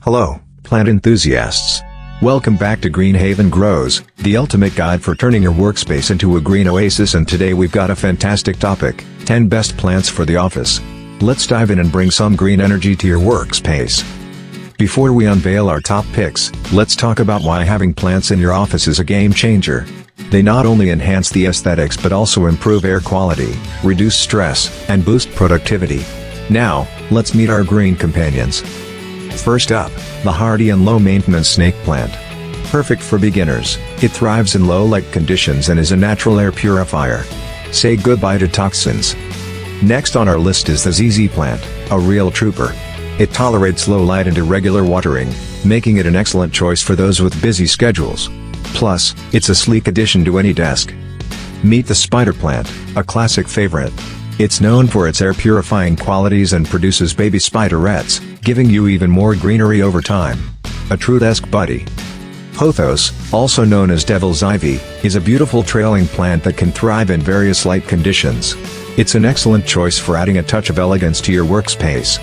Hello, plant enthusiasts. Welcome back to Green Haven Grows, the ultimate guide for turning your workspace into a green oasis, and today we've got a fantastic topic, 10 best plants for the office. Let's dive in and bring some green energy to your workspace. Before we unveil our top picks, let's talk about why having plants in your office is a game changer. They not only enhance the aesthetics but also improve air quality, reduce stress, and boost productivity. Now, let's meet our green companions. First up, the hardy and low-maintenance snake plant. Perfect for beginners, it thrives in low-light conditions and is a natural air purifier. Say goodbye to toxins. Next on our list is the ZZ plant, a real trooper. It tolerates low light and irregular watering, making it an excellent choice for those with busy schedules. Plus, it's a sleek addition to any desk. Meet the spider plant, a classic favorite. It's known for its air-purifying qualities and produces baby spiderets, giving you even more greenery over time. A true desk buddy. Pothos, also known as devil's ivy, is a beautiful trailing plant that can thrive in various light conditions. It's an excellent choice for adding a touch of elegance to your workspace.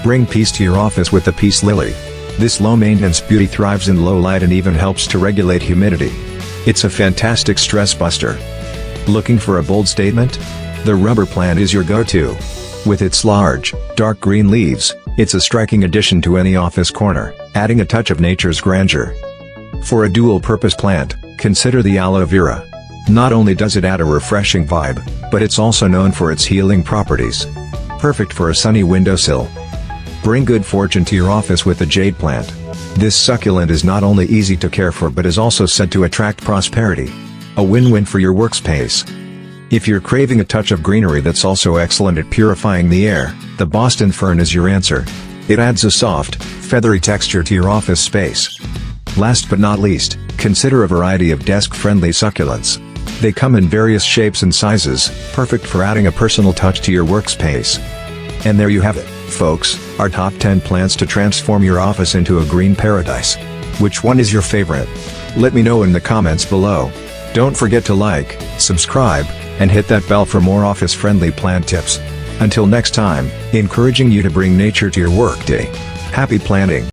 Bring peace to your office with the peace lily. This low-maintenance beauty thrives in low light and even helps to regulate humidity. It's a fantastic stress buster. Looking for a bold statement? The rubber plant is your go-to. With its large, dark green leaves, it's a striking addition to any office corner, adding a touch of nature's grandeur. For a dual-purpose plant, consider the aloe vera. Not only does it add a refreshing vibe, but it's also known for its healing properties. Perfect for a sunny windowsill. Bring good fortune to your office with the jade plant. This succulent is not only easy to care for but is also said to attract prosperity. A win-win for your workspace. If you're craving a touch of greenery that's also excellent at purifying the air, the Boston fern is your answer. It adds a soft, feathery texture to your office space. Last but not least, consider a variety of desk-friendly succulents. They come in various shapes and sizes, perfect for adding a personal touch to your workspace. And there you have it, folks, our top 10 plants to transform your office into a green paradise. Which one is your favorite? Let me know in the comments below. Don't forget to like, subscribe, and hit that bell for more office-friendly plant tips. Until next time, encouraging you to bring nature to your workday. Happy planting!